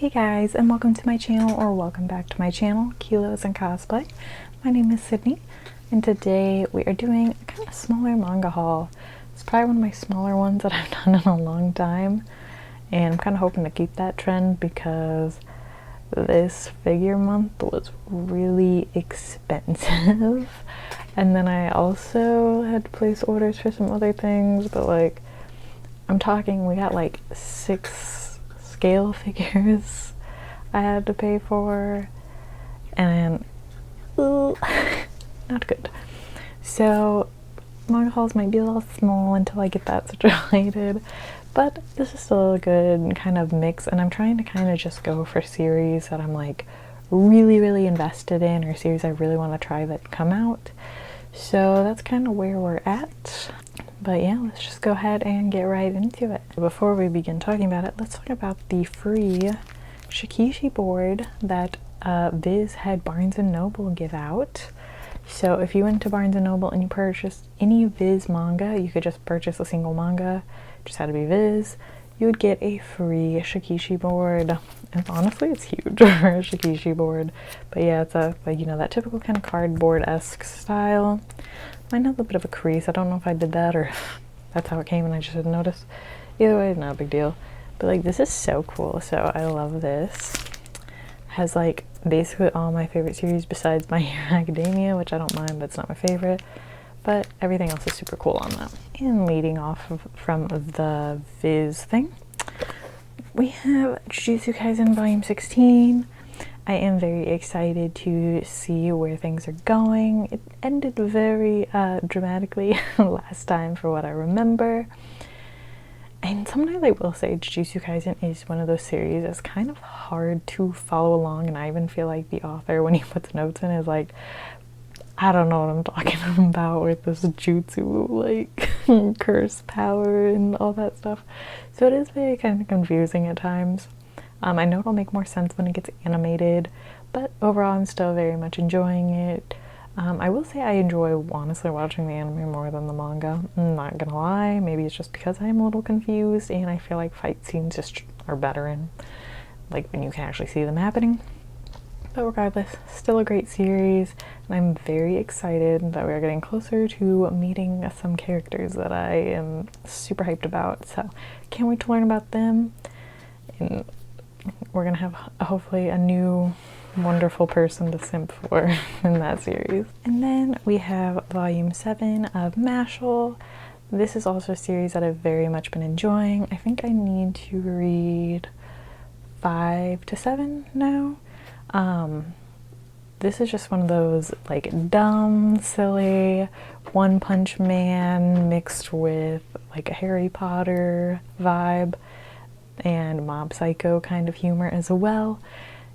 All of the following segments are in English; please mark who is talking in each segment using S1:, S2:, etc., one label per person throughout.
S1: Hey guys, and welcome to my channel, or welcome back to my channel, Kilos and Cosplay. My name is Sydney, and today we are doing a kind of smaller manga haul. It's probably one of my smaller ones that I've done in a long time, and I'm kind of hoping to keep that trend because this figure month was really expensive. And then I also had to place orders for some other things, but like, I'm talking, we got like 6 scale figures I had to pay for, and not good. So manga hauls might be a little small until I get that situated, but this is still a good kind of mix, and I'm trying to kind of just go for series that I'm like really invested in, or series I really want to try that come out. So that's kind of where we're at. But yeah, let's just go ahead and get right into it. Before we begin talking about it, let's talk about the free Shikishi board that Viz had Barnes & Noble give out. So if you went to Barnes & Noble and you purchased any Viz manga, you could just purchase a single manga, just had to be Viz, you would get a free Shikishi board. And honestly, it's huge for a Shikishi board. But yeah, it's a, like, you know, that typical kind of cardboard-esque style. Mine has a bit of a crease. I don't know if I did that or that's how it came and I just didn't notice. Either way, not a big deal. But like, this is so cool. So I love this. Has like basically all my favorite series besides My Hero Academia, which I don't mind, but it's not my favorite. But everything else is super cool on that. And leading off from the Viz thing, we have Jujutsu Kaisen Volume 16. I am very excited to see where things are going. It ended very dramatically last time for what I remember. And sometimes I will say Jujutsu Kaisen is one of those series that's kind of hard to follow along, and I even feel like the author, when he puts notes in, is like, I don't know what I'm talking about with this jutsu, like, curse power and all that stuff. So it is very kind of confusing at times. I know it'll make more sense when it gets animated, but overall I'm still very much enjoying it. I will say I enjoy, honestly, watching the anime more than the manga. I'm not gonna lie, maybe it's just because I'm a little confused and I feel like fight scenes just are better in, like, when you can actually see them happening. But regardless, still a great series, and I'm very excited that we're getting closer to meeting some characters that I am super hyped about. So can't wait to learn about them, and we're gonna have hopefully a new wonderful person to simp for in that series. And then we have Volume 7 of Mashal. This is also a series that I've very much been enjoying. I think I need to read 5 to 7 now. This is just one of those like dumb, silly One Punch Man mixed with like a Harry Potter vibe and Mob Psycho kind of humor as well.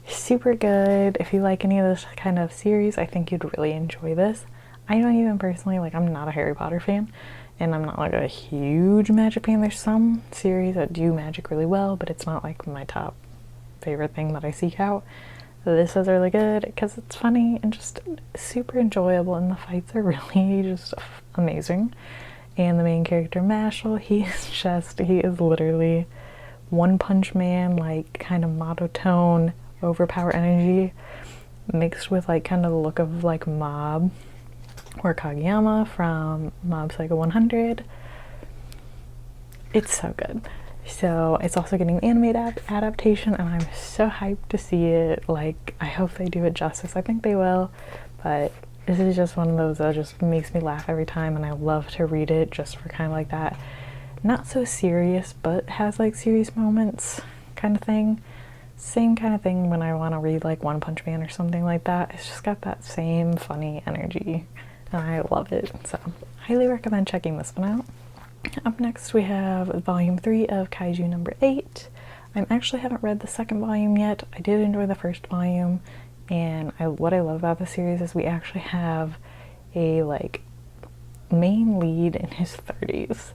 S1: Super good. If you like any of this kind of series, I think you'd really enjoy this. I know, even personally, like, I'm not a Harry Potter fan, and I'm not like a huge magic fan. There's some series that do magic really well, but it's not like my top favorite thing that I seek out. This is really good because it's funny and just super enjoyable, and the fights are really just amazing. And the main character, Mashal, he is literally One Punch Man, like, kind of monotone, overpower energy mixed with like kind of the look of like Mob or Kageyama from Mob Psycho 100. It's so good. So it's also getting an animated adaptation, and I'm so hyped to see it. Like, I hope they do it justice. I think they will, but this is just one of those that just makes me laugh every time, and I love to read it just for kind of like that not so serious but has like serious moments kind of thing. Same kind of thing when I want to read like One Punch Man or something like that. It's just got that same funny energy, and I love it. So highly recommend checking this one out. Up next we have Volume 3 of Kaiju number 8. I actually haven't read the second volume yet. I did enjoy the first volume, and what I love about the series is we actually have a like main lead in his 30s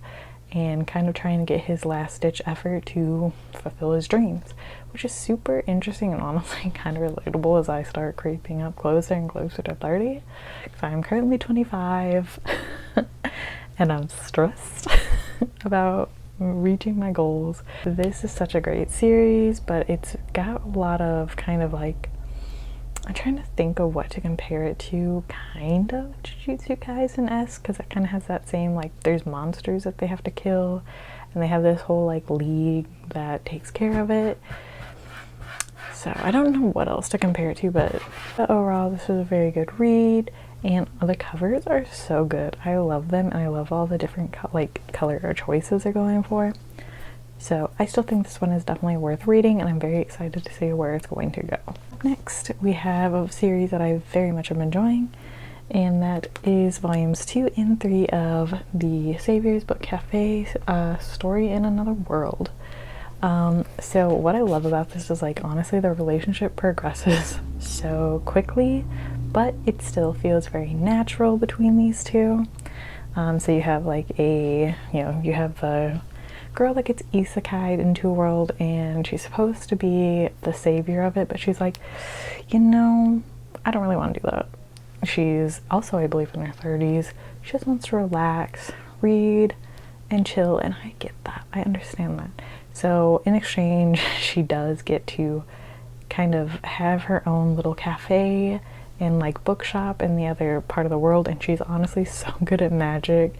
S1: and kind of trying to get his last-ditch effort to fulfill his dreams, which is super interesting and honestly kind of relatable as I start creeping up closer and closer to 30. Because I'm currently 25 and I'm stressed about reaching my goals. This is such a great series, but it's got a lot of kind of like, I'm trying to think of what to compare it to, kind of Jujutsu Kaisen-esque, because it kind of has that same, like, there's monsters that they have to kill, and they have this whole, like, league that takes care of it. So I don't know what else to compare it to, but overall, this was a very good read, and the covers are so good. I love them, and I love all the different, color choices they're going for. So I still think this one is definitely worth reading, and I'm very excited to see where it's going to go. Next, we have a series that I very much am enjoying, and that is volumes 2 and 3 of the Savior's Book Cafe Story in Another World. So what I love about this is, like, honestly, the relationship progresses so quickly, but it still feels very natural between these two. So you have like you have the girl that gets isekai'd into a world, and she's supposed to be the savior of it, but she's like, I don't really want to do that. She's also, I believe, in her 30s. She just wants to relax, read, and chill, and I get that. I understand that. So in exchange, she does get to kind of have her own little cafe and like bookshop in the other part of the world, and she's honestly so good at magic,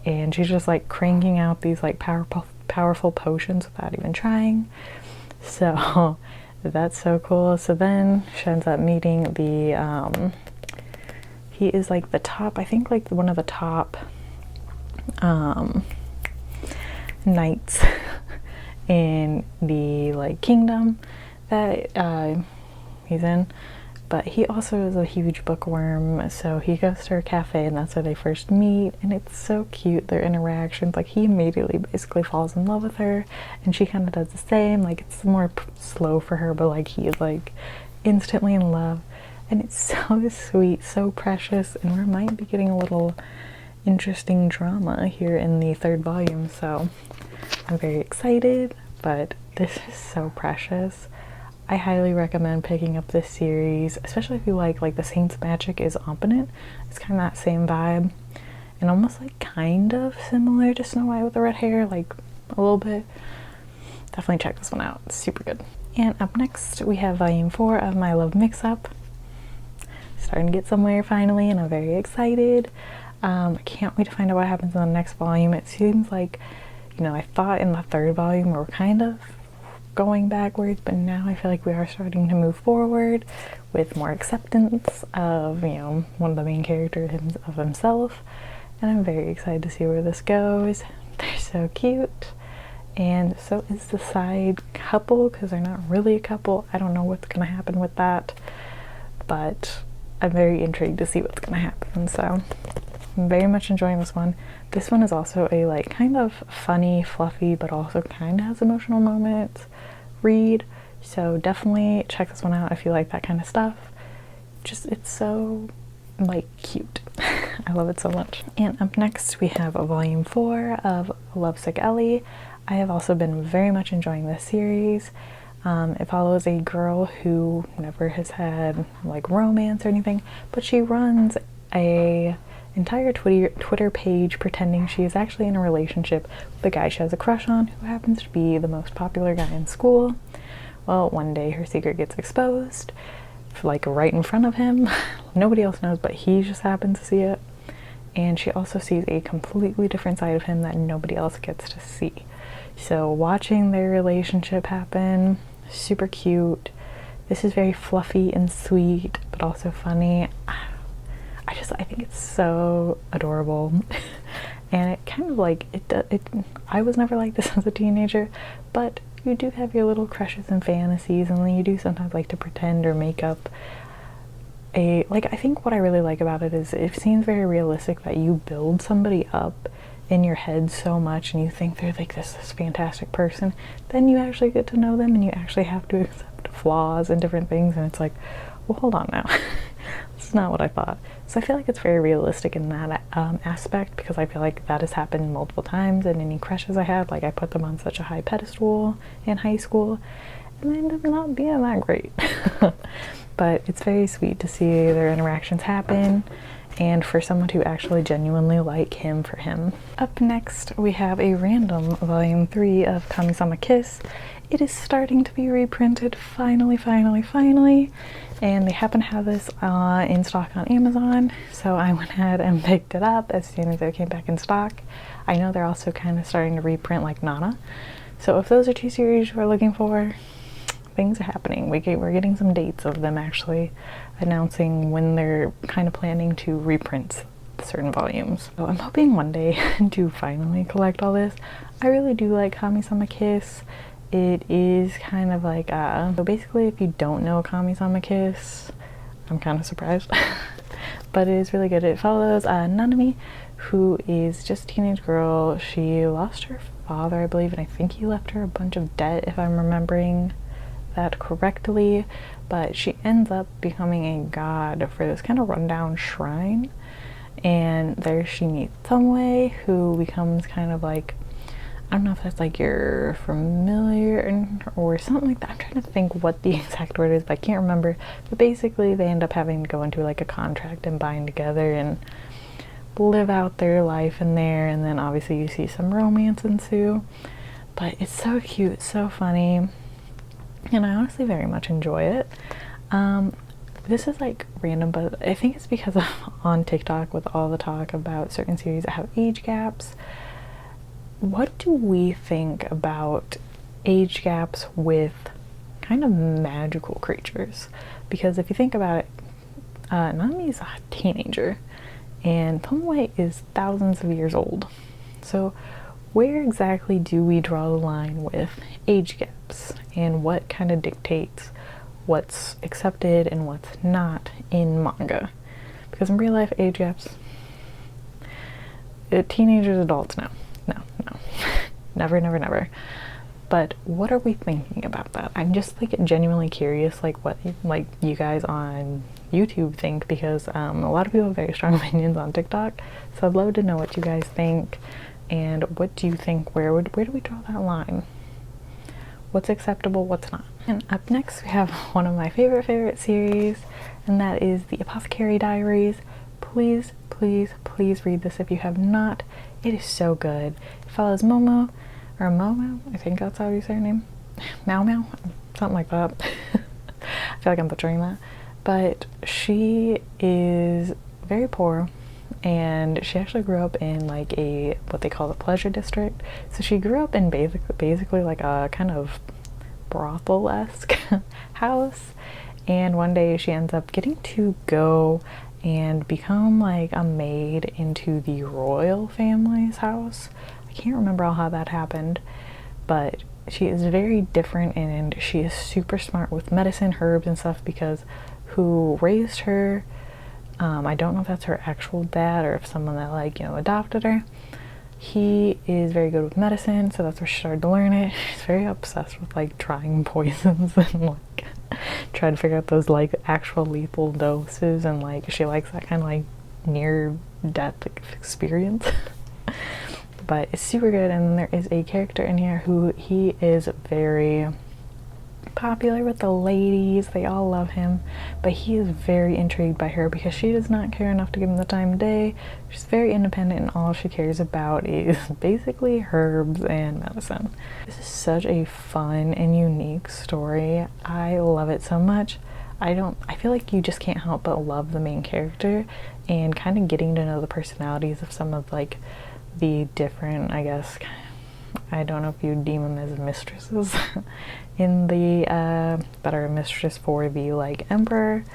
S1: and she's just like cranking out these like powerful potions without even trying. So that's so cool. So then she ends up meeting the he is like the top, I think like one of the top knights in the like kingdom that he's in, but he also is a huge bookworm, so he goes to her cafe, and that's where they first meet, and it's so cute, their interactions. Like, he immediately basically falls in love with her, and she kind of does the same. Like, it's more slow for her, but like he is like instantly in love, and it's so sweet, so precious, and we might be getting a little interesting drama here in the 3rd volume, so I'm very excited. But this is so precious. I highly recommend picking up this series, especially if you like the Saint's magic is opponent. It's kind of that same vibe, and almost like kind of similar to Snow White with the red hair, like a little bit. Definitely check this one out. It's super good. And up next, we have volume 4 of My Love Mix-Up. Starting to get somewhere finally, and I'm very excited. I can't wait to find out what happens in the next volume. It seems like, I thought in the 3rd volume we were kind of going backwards, but now I feel like we are starting to move forward with more acceptance of, one of the main characters of himself, and I'm very excited to see where this goes. They're so cute, and so is the side couple, because they're not really a couple. I don't know what's going to happen with that, but I'm very intrigued to see what's going to happen, so I'm very much enjoying this one. This one is also a like kind of funny, fluffy, but also kind of has emotional moments read, so definitely check this one out if you like that kind of stuff. Just, it's so like cute. I love it so much. And up next we have a volume 4 of Lovesick Ellie. I have also been very much enjoying this series. It follows a girl who never has had like romance or anything, but she runs a entire Twitter page pretending she is actually in a relationship with the guy she has a crush on, who happens to be the most popular guy in school. Well, one day her secret gets exposed, like right in front of him. Nobody else knows, but he just happens to see it. And she also sees a completely different side of him that nobody else gets to see. So watching their relationship happen, super cute. This is very fluffy and sweet, but also funny. I think it's so adorable. And it kind of like, I was never like this as a teenager, but you do have your little crushes and fantasies, and then you do sometimes like to pretend or make up I think what I really like about it is it seems very realistic that you build somebody up in your head so much, and you think they're like this fantastic person, then you actually get to know them, and you actually have to accept flaws and different things, and it's like, well, hold on now. This is not what I thought. So I feel like it's very realistic in that aspect, because I feel like that has happened multiple times, and any crushes I had, like I put them on such a high pedestal in high school, and they ended up not being that great. But it's very sweet to see their interactions happen, and for someone to actually genuinely like him for him. Up next, we have a random volume 3 of Kamisama Kiss. It is starting to be reprinted, finally, and they happen to have this in stock on Amazon, so I went ahead and picked it up as soon as it came back in stock. I know they're also kind of starting to reprint like Nana, so if those are 2 series you are looking for, things are happening. We're getting some dates of them actually announcing when they're kind of planning to reprint certain volumes. So I'm hoping one day to finally collect all this. I really do like Kamisama Kiss. It is kind of like, so basically if you don't know Kamisama Kiss, I'm kind of surprised. But it is really good. It follows Nanami, who is just a teenage girl. She lost her father, I believe, and I think he left her a bunch of debt, if I'm remembering that correctly, but she ends up becoming a god for this kind of rundown shrine, and there she meets Someway, who becomes kind of like, I don't know if that's like your familiar or something like that. I'm trying to think what the exact word is, but I can't remember. But basically they end up having to go into like a contract and bind together and live out their life in there, and then obviously you see some romance ensue. But it's so cute, it's so funny, and I honestly very much enjoy it. This is like random, but I think it's because of on TikTok with all the talk about certain series that have age gaps. What do we think about age gaps with kind of magical creatures? Because if you think about it, Nami's a teenager and Tomoe is thousands of years old. So where exactly do we draw the line with age gaps, and what kind of dictates what's accepted and what's not in manga? Because in real life, age gaps, teenagers, adults, no, never. But what are we thinking about that? I'm just like genuinely curious, like what like you guys on YouTube think, because a lot of people have very strong opinions on TikTok, so I'd love to know what you guys think. And what do you think, where do we draw that line? What's acceptable, what's not? And up next we have one of my favorite series, and that is the Apothecary Diaries. Please read this if you have not. It is so good. It follows Momo, I think that's how you say her name. Mau, something like that. I feel like I'm butchering that. But she is very poor, and she actually grew up in like a what they call the pleasure district. So she grew up in basically like a kind of brothel-esque house, and one day she ends up getting to go and become like a maid into the royal family's house. I can't remember how that happened, but she is very different, and she is super smart with medicine, herbs and stuff, because who raised her, I don't know if that's her actual dad or if someone that like, you know, adopted her. He is very good with medicine, so that's where she started to learn it. She's very obsessed with like trying poisons and like trying to figure out those like actual lethal doses, and like she likes that kind of like near death experience. But it's super good. And there is a character in here who he is very popular with the ladies, they all love him, but he is very intrigued by her because she does not care enough to give him the time of day. She's very independent, and all she cares about is basically herbs and medicine. This is such a fun and unique story. I love it so much. I feel like you just can't help but love the main character, and kind of getting to know the personalities of some of like the different, I guess, I don't know if you deem them as mistresses in the that are a mistress for the like emperor.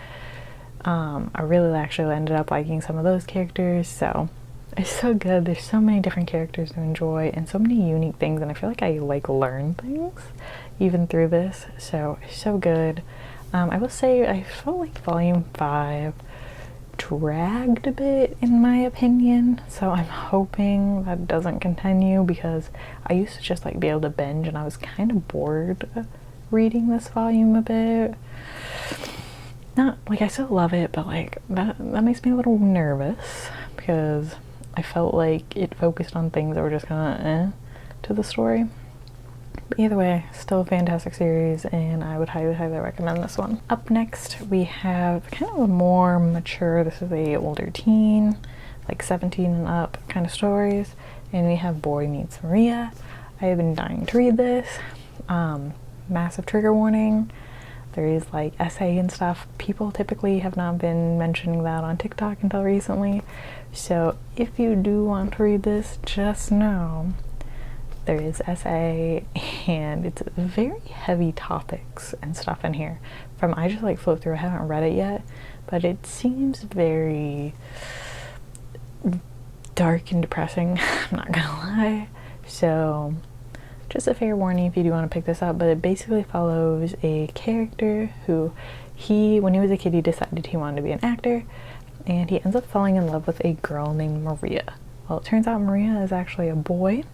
S1: I really actually ended up liking some of those characters, so it's so good. There's so many different characters to enjoy and so many unique things, and I feel like I like learn things even through this, so it's so good. I will say I felt like volume 5 dragged a bit in my opinion, so I'm hoping that doesn't continue, because I used to just like be able to binge, and I was kind of bored reading this volume a bit. Not like I still love it, but like that makes me a little nervous, because I felt like it focused on things that were just kind of to the story. But either way, still a fantastic series, and I would highly, highly recommend this one. Up next, we have kind of a more mature, this is a older teen, like 17 and up kind of stories, and we have Boy Meets Maria. I have been dying to read this. Massive trigger warning. There is like essay and stuff. People typically have not been mentioning that on TikTok until recently. So if you do want to read this, just know there is essay, and it's very heavy topics and stuff in here. I just like flipped through, I haven't read it yet, but it seems very dark and depressing, I'm not gonna lie. So just a fair warning if you do want to pick this up, but it basically follows a character who when he was a kid, he decided he wanted to be an actor, and he ends up falling in love with a girl named Maria. Well, it turns out Maria is actually a boy,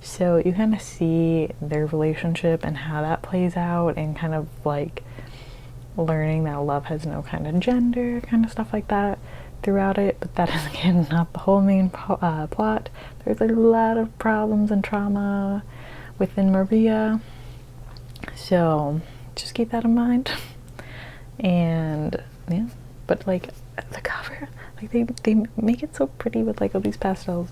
S1: so you kind of see their relationship and how that plays out, and kind of like learning that love has no kind of gender, kind of stuff like that throughout it. But that is again not the whole main plot. There's a lot of problems and trauma within Maria, so just keep that in mind. And yeah, but like the cover, like they make it so pretty with like all these pastels.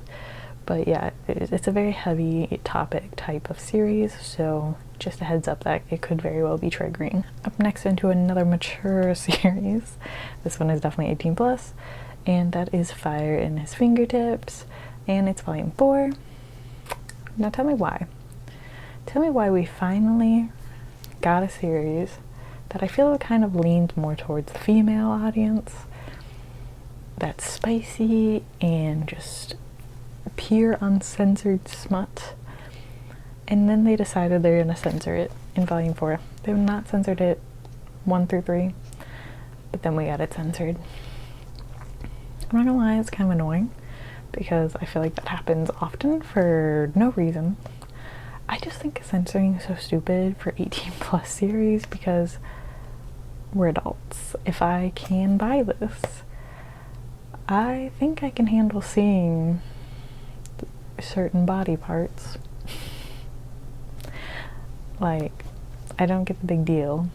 S1: But yeah, it's a very heavy topic type of series, so just a heads up that it could very well be triggering. Up next, into another mature series. This one is definitely 18 plus, and that is Fire in His Fingertips, and it's volume 4. Now tell me why. Tell me why we finally got a series that I feel kind of leans more towards the female audience, that's spicy and just pure uncensored smut, and then they decided they're gonna censor it in volume 4. They've not censored it 1 through 3, but then we got it censored. I'm not gonna lie, it's kind of annoying because I feel like that happens often for no reason. I just think censoring is so stupid for 18 plus series because we're adults. If I can buy this, I think I can handle seeing certain body parts. Like, I don't get the big deal.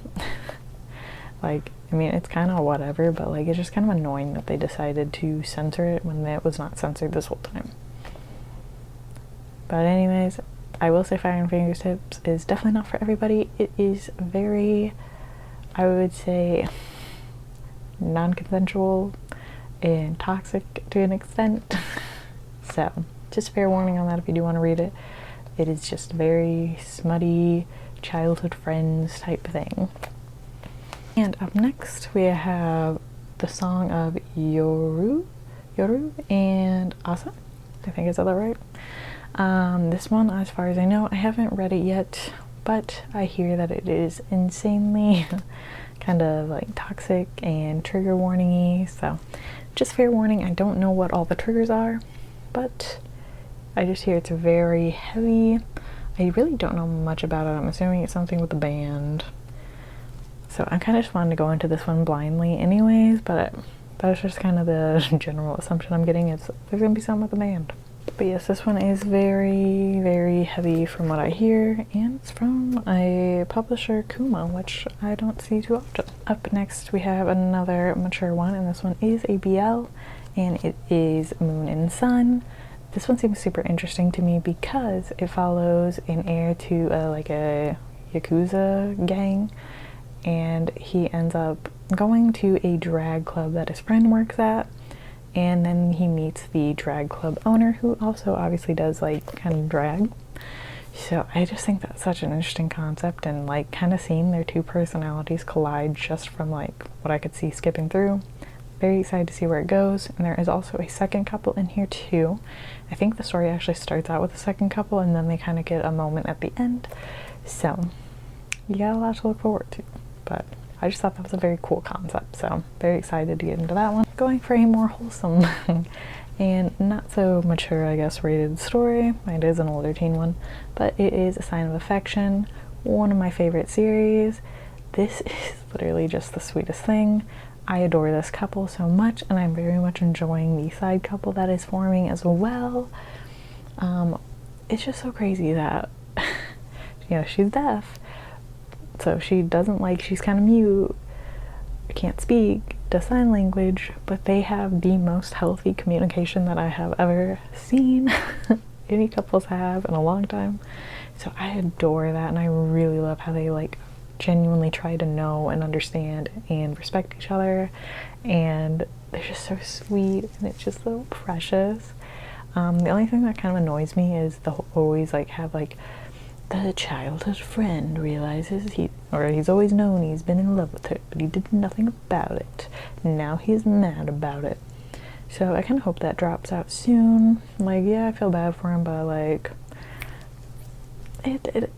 S1: Like, I mean, it's kind of whatever, but like, it's just kind of annoying that they decided to censor it when it was not censored this whole time. But anyways, I will say Fire in Fingertips is definitely not for everybody. It is very, I would say, non-consensual and toxic to an extent. So just fair warning on that if you do want to read it. It is just very smutty, childhood friends type thing. And up next we have the song of Yoru and Asa. I think I said that right. This one, as far as I know, I haven't read it yet, but I hear that it is insanely kind of like toxic and trigger warning-y, so just fair warning. I don't know what all the triggers are, but I just hear it's very heavy. I really don't know much about it. I'm assuming it's something with the band, so I kind of just wanted to go into this one blindly anyways, but that's just kind of the general assumption I'm getting, is there's gonna be something with the band. But yes, this one is very, very heavy from what I hear, and it's from a publisher, Kuma, which I don't see too often. Up next we have another mature one, and this one is a BL, and it is Moon and Sun. This one seems super interesting to me because it follows an heir to like a Yakuza gang, and he ends up going to a drag club that his friend works at, and then he meets the drag club owner, who also obviously does like kind of drag. So I just think that's such an interesting concept, and like kind of seeing their two personalities collide just from like what I could see skipping through. Very excited to see where it goes. And there is also a second couple in here too. I think the story actually starts out with a second couple, and then they kind of get a moment at the end. So you got a lot to look forward to, but I just thought that was a very cool concept, so very excited to get into that one. Going for a more wholesome and not so mature, I guess, rated story. It is an older teen one, but it is A Sign of Affection, one of my favorite series. This is literally just the sweetest thing. I adore this couple so much, and I'm very much enjoying the side couple that is forming as well. It's just so crazy that you know, she's deaf, so she doesn't like, she's kind of mute, can't speak, does sign language, but they have the most healthy communication that I have ever seen any couples have in a long time. So I adore that, and I really love how they like genuinely try to know and understand and respect each other, and they're just so sweet, and it's just so precious. The only thing that kind of annoys me is they'll always like have like the childhood friend realizes he's always known he's been in love with her, but he did nothing about it. Now he's mad about it. So I kind of hope that drops out soon. Like, yeah, I feel bad for him, but like,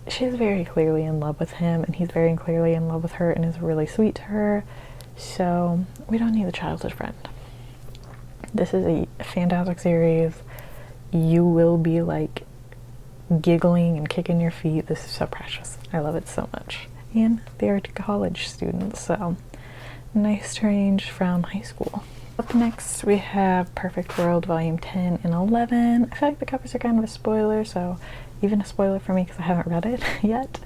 S1: she's very clearly in love with him, and he's very clearly in love with her, and is really sweet to her. So we don't need a childhood friend. This is a fantastic series. You will be like giggling and kicking your feet. This is so precious. I love it so much. And they are college students, so nice change from high school. Up next we have Perfect World Volume 10 and 11. I feel like the covers are kind of a spoiler, so even a spoiler for me because I haven't read it yet,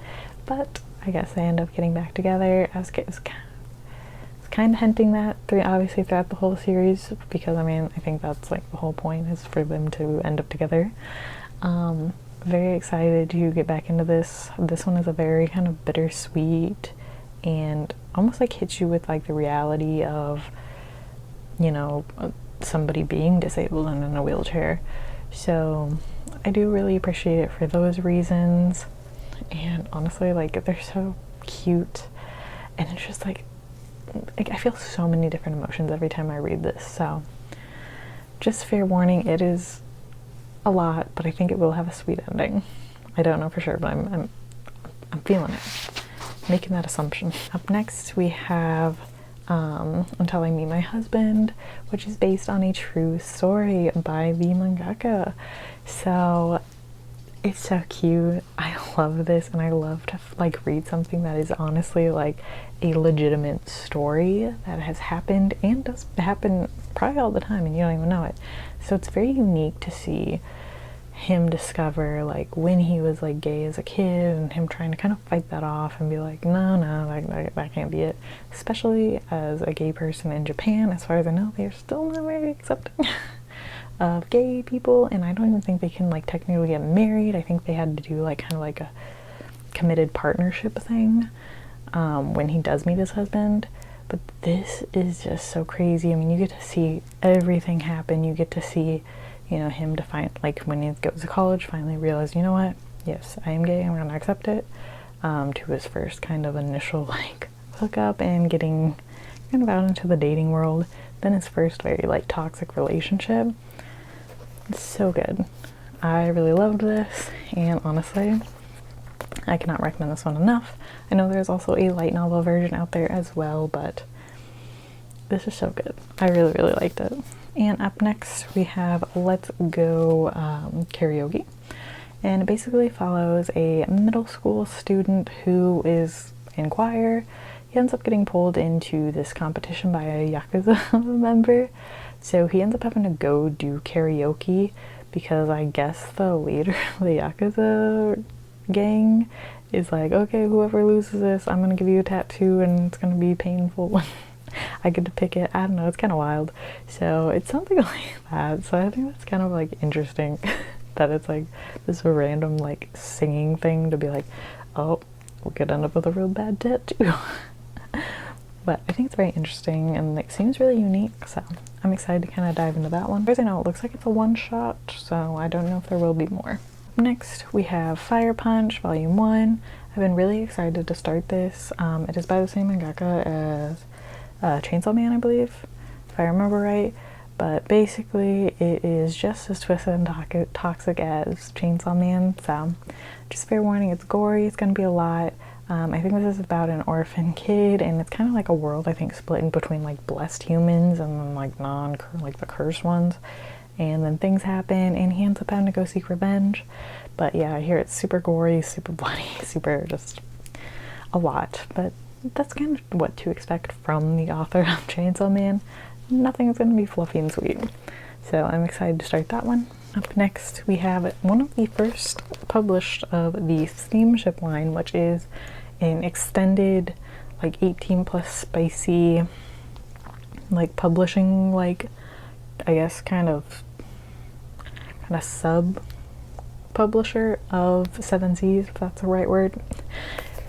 S1: but I guess they end up getting back together. I was kind of hinting that obviously throughout the whole series, because I mean, I think that's like the whole point, is for them to end up together. Very excited to get back into this. This one is a very kind of bittersweet and almost like hits you with like the reality of, you know, somebody being disabled and in a wheelchair. So I do really appreciate it for those reasons, and honestly, like, they're so cute, and it's just like I feel so many different emotions every time I read this. So just fair warning, it is a lot, but I think it will have a sweet ending. I don't know for sure, but I'm feeling it, making that assumption. Up next we have Until I Meet My Husband, which is based on a true story by the mangaka. So it's so cute. I love this, and I love to like read something that is honestly like a legitimate story that has happened and does happen probably all the time, and you don't even know it. So it's very unique to see him discover like when he was like gay as a kid, and him trying to kind of fight that off and be like, no, that can't be it. Especially as a gay person in Japan, as far as I know, they're still not very accepting of gay people, and I don't even think they can like technically get married. I think they had to do like kind of like a committed partnership thing when he does meet his husband. But this is just so crazy. I mean, you get to see everything happen. You get to see, you know, him define, like when he goes to college, finally realize, you know what, yes, I am gay, I'm gonna accept it, to his first kind of initial like hookup and getting kind of out into the dating world, then his first very like toxic relationship. It's so good. I really loved this, and honestly, I cannot recommend this one enough. I know there's also a light novel version out there as well, but this is so good. I really, really liked it. And up next we have Let's Go Karaoke, and it basically follows a middle school student who is in choir. He ends up getting pulled into this competition by a Yakuza member, so he ends up having to go do karaoke because I guess the leader of the Yakuza gang is like, okay, whoever loses this, I'm gonna give you a tattoo and it's gonna be painful. I get to pick it. I don't know, it's kind of wild. So it's something like that. So I think that's kind of like interesting that it's like this random like singing thing to be like, oh, we could end up with a real bad tattoo. But I think it's very interesting, and it seems really unique, so I'm excited to kind of dive into that one. As I know, it looks like it's a one-shot, so I don't know if there will be more. Next, we have Fire Punch Volume 1. I've been really excited to start this. It is by the same mangaka as Chainsaw Man, I believe, if I remember right. But basically, it is just as twisted and toxic as Chainsaw Man, so just fair warning, it's gory, it's going to be a lot. I think this is about an orphan kid, and it's kind of like a world, I think, splitting between like blessed humans and then like like the cursed ones. And then things happen, and he ends up having to go seek revenge. But yeah, I hear it's super gory, super bloody, super just a lot. But that's kind of what to expect from the author of Chainsaw Man. Nothing's going to be fluffy and sweet. So I'm excited to start that one. Up next we have one of the first published of the Steamship line, which is an extended like 18 plus spicy like publishing, like I guess kind of sub publisher of Seven Seas, if that's the right word.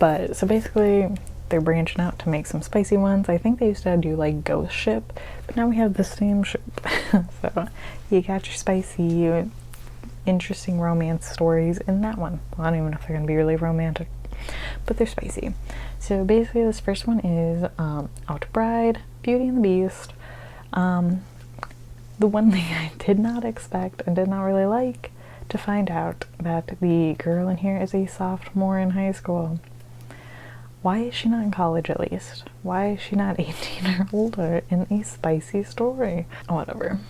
S1: But so basically they're branching out to make some spicy ones. I think they used to do like Ghost Ship, but now we have the Steamship. So you got your spicy, interesting romance stories in that one. Well, I don't even know if they're gonna be really romantic, but they're spicy. So basically this first one is Out Bride, Beauty and the Beast. The one thing I did not expect and did not really like to find out that the girl in here is a sophomore in high school. Why is she not in college at least? Why is she not 18 or older in a spicy story? Whatever.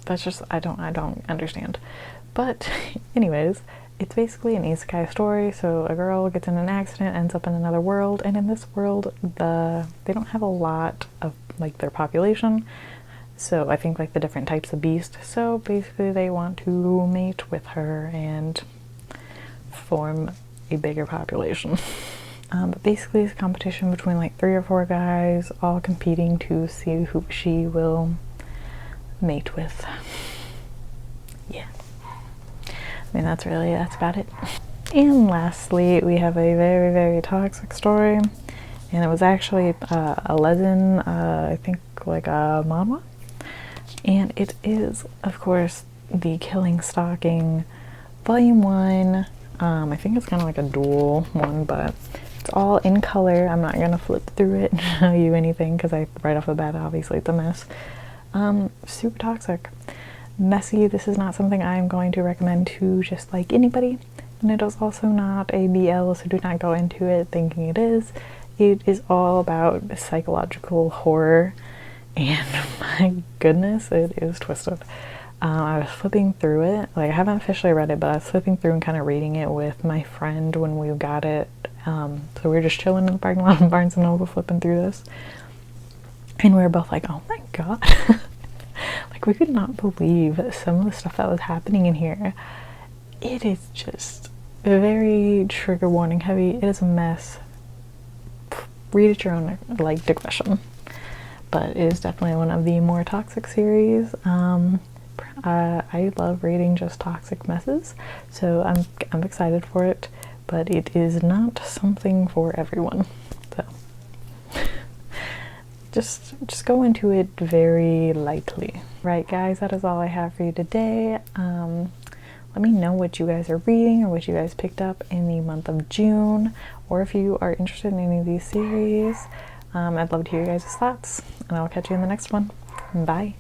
S1: That's just, I don't understand. But anyways, it's basically an isekai story. So a girl gets in an accident, ends up in another world, and in this world they don't have a lot of like their population. So I think like the different types of beast. So basically they want to mate with her and form a bigger population. But basically it's a competition between like 3 or 4 guys, all competing to see who she will mate with. Yeah. I mean, that's about it. And lastly, we have a very, very toxic story. And it was actually a lesson, I think like a manhwa. And it is, of course, the Killing Stalking Volume 1. I think it's kind of like a dual one, but it's all in color. I'm not gonna flip through it and show you anything because right off the bat, obviously it's a mess. Super toxic. Messy. This is not something I'm going to recommend to just like anybody. And it is also not a BL, so do not go into it thinking it is. It is all about psychological horror. And my goodness, it is twisted. I was flipping through it. Like, I haven't officially read it, but I was flipping through and kind of reading it with my friend when we got it. So we were just chilling in the parking lot of Barnes & Noble flipping through this. And we were both like, oh my god. Like, we could not believe some of the stuff that was happening in here. It is just very trigger warning heavy. It is a mess. Read at your own, like, discretion. But it is definitely one of the more toxic series. I love reading just toxic messes, so I'm excited for it, but it is not something for everyone. So just go into it very lightly. Right, guys, that is all I have for you today. Let me know what you guys are reading or what you guys picked up in the month of June, or if you are interested in any of these series. I'd love to hear your guys' thoughts, and I'll catch you in the next one. Bye.